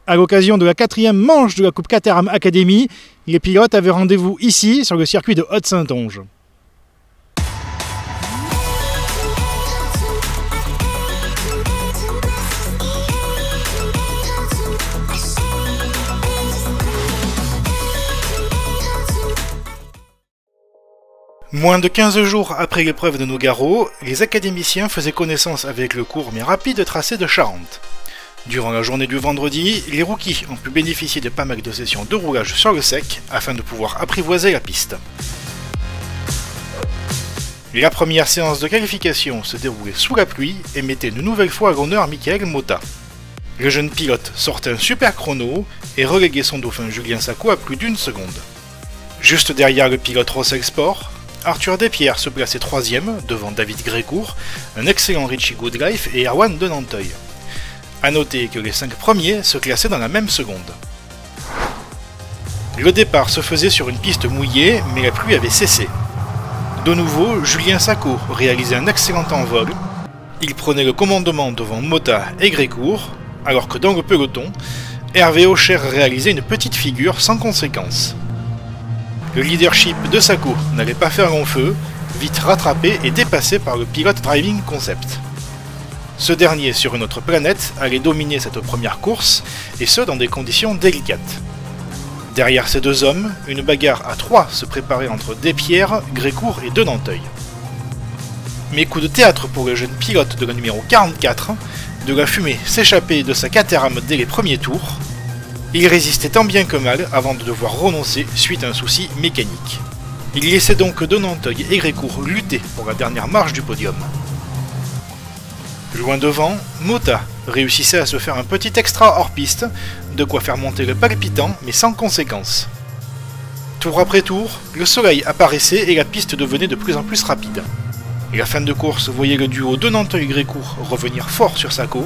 À l'occasion de la 4e manche de la Coupe Caterham Academy, les pilotes avaient rendez-vous ici, sur le circuit de Haute-Saintonge. Moins de 15 jours après l'épreuve de Nogaro, les académiciens faisaient connaissance avec le court mais rapide tracé de Charente. Durant la journée du vendredi, les rookies ont pu bénéficier de pas mal de sessions de roulage sur le sec afin de pouvoir apprivoiser la piste. La première séance de qualification se déroulait sous la pluie et mettait une nouvelle fois à l'honneur Michael Motta. Le jeune pilote sortait un super chrono et reléguait son dauphin Julien Sacco à plus d'1 seconde. Juste derrière le pilote Rossel Sport, Arthur Despierres se plaçait 3ème devant David Grécourt, un excellent Richie Goodlife et Erwan de Nanteuil. A noter que les 5 premiers se classaient dans la même seconde. Le départ se faisait sur une piste mouillée, mais la pluie avait cessé. De nouveau, Julien Sacco réalisait un excellent envol. Il prenait le commandement devant Motta et Grécourt, alors que dans le peloton, Hervé Aucher réalisait une petite figure sans conséquence. Le leadership de Sacco n'allait pas faire long feu, vite rattrapé et dépassé par le pilote Driving Concept. Ce dernier, sur une autre planète, allait dominer cette première course, et ce dans des conditions délicates. Derrière ces deux hommes, une bagarre à 3 se préparait entre Despierres, Grécourt et de Nanteuil. Mais coup de théâtre pour le jeune pilote de la numéro 44, de la fumée s'échappait de sa Caterham dès les premiers tours. Il résistait tant bien que mal avant de devoir renoncer suite à un souci mécanique. Il laissait donc de Nanteuil et Grécourt lutter pour la dernière marche du podium. Loin devant, Motta réussissait à se faire un petit extra hors piste, de quoi faire monter le palpitant mais sans conséquence. Tour après tour, le soleil apparaissait et la piste devenait de plus en plus rapide. Et la fin de course voyait le duo de Nanteuil-Grécourt revenir fort sur Sacco,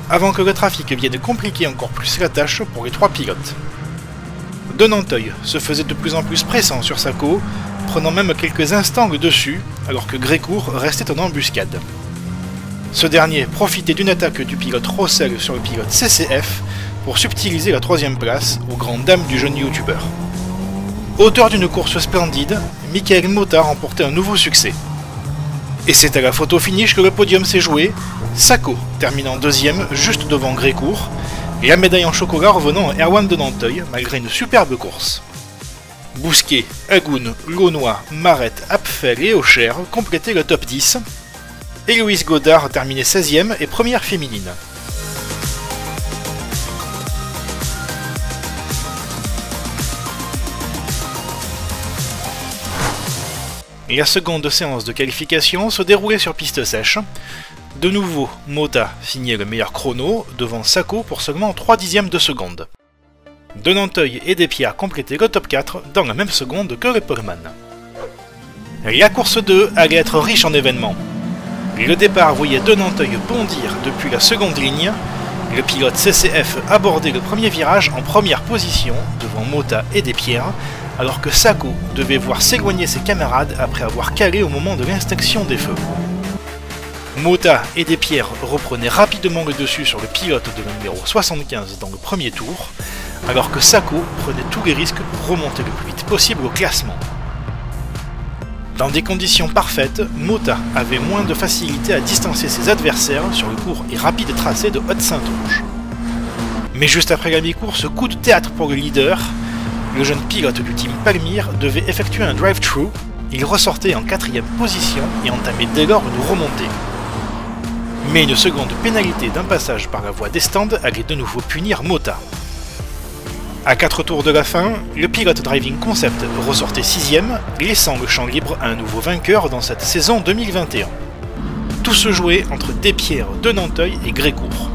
avant que le trafic vienne compliquer encore plus la tâche pour les 3 pilotes. De Nanteuil se faisait de plus en plus pressant sur Sacco, prenant même quelques instants le dessus, alors que Grécourt restait en embuscade. Ce dernier profitait d'une attaque du pilote Rossel sur le pilote CCF pour subtiliser la 3ème place aux grandes dames du jeune youtubeur. Auteur d'une course splendide, Michael Motta remportait un nouveau succès. Et c'est à la photo finish que le podium s'est joué, Sacco terminant 2ème juste devant Grécourt, et la médaille en chocolat revenant à Erwan de Nanteuil malgré une superbe course. Bousquet, Agoun, Launois, Marette, Apfel et Aucher complétaient le top 10, Héloïse Godard terminait 16ème et première féminine. La seconde séance de qualification se déroulait sur piste sèche. De nouveau, Motta signait le meilleur chrono devant Sacco pour seulement 0,3 de seconde. De Nanteuil et Despierres complétaient le top 4 dans la même seconde que le poleman. La course 2 allait être riche en événements. Le départ voyait de Nanteuil bondir depuis la seconde ligne, le pilote CCF abordait le premier virage en première position devant Motta et Despierres, alors que Sacco devait voir s'éloigner ses camarades après avoir calé au moment de l'extinction des feux. Motta et Despierres reprenaient rapidement le dessus sur le pilote de la numéro 75 dans le premier tour, alors que Sacco prenait tous les risques pour remonter le plus vite possible au classement. Dans des conditions parfaites, Motta avait moins de facilité à distancer ses adversaires sur le court et rapide tracé de Haute-Saintonge. Mais juste après la mi-course, coup de théâtre pour le leader, le jeune pilote du team Palmyre devait effectuer un drive-thru, il ressortait en 4ème position et entamait dès lors une remontée. Mais une seconde pénalité d'un passage par la voie des stands allait de nouveau punir Motta. À 4 tours de la fin, le pilote Driving Concept ressortait 6ème, laissant le champ libre à un nouveau vainqueur dans cette saison 2021. Tout se jouait entre Despierres, de Nanteuil et Grécourt.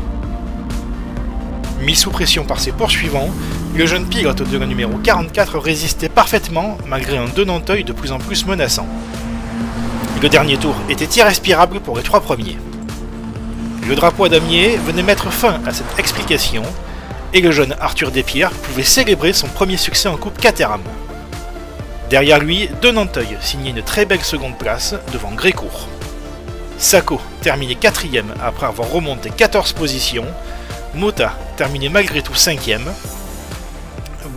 Mis sous pression par ses poursuivants, le jeune pilote de la numéro 44 résistait parfaitement malgré un de Nanteuil de plus en plus menaçant. Le dernier tour était irrespirable pour les 3 premiers. Le drapeau à damier venait mettre fin à cette explication, et le jeune Arthur Despierres pouvait célébrer son premier succès en Coupe Caterham. Derrière lui, de Nanteuil signait une très belle seconde place devant Grécourt. Sacco terminait 4ème après avoir remonté 14 positions, Motta terminé malgré tout 5ème.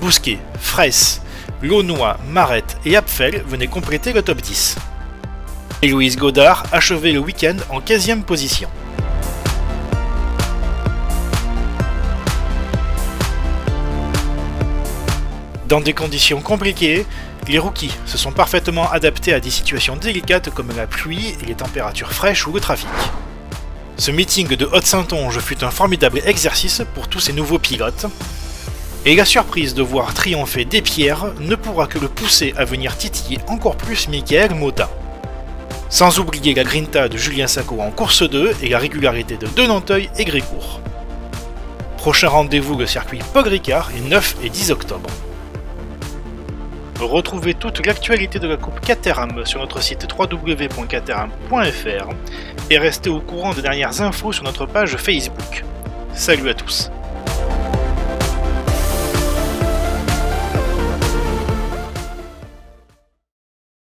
Bousquet, Fraisse, Launois, Marette et Apfel venaient compléter le top 10. Héloïse Godard achevait le week-end en 15ème position. Dans des conditions compliquées, les rookies se sont parfaitement adaptés à des situations délicates comme la pluie et les températures fraîches ou le trafic. Ce meeting de Haute-Saintonge fut un formidable exercice pour tous ces nouveaux pilotes, et la surprise de voir triompher Despierres ne pourra que le pousser à venir titiller encore plus Michael Motta. Sans oublier la grinta de Julien Sacco en course 2 et la régularité de Denanteuil et Grécourt. Prochain rendez-vous le circuit Paul Ricard les 9 et 10 octobre. Retrouvez toute l'actualité de la Coupe Caterham sur notre site www.caterham.fr et restez au courant des dernières infos sur notre page Facebook. Salut à tous!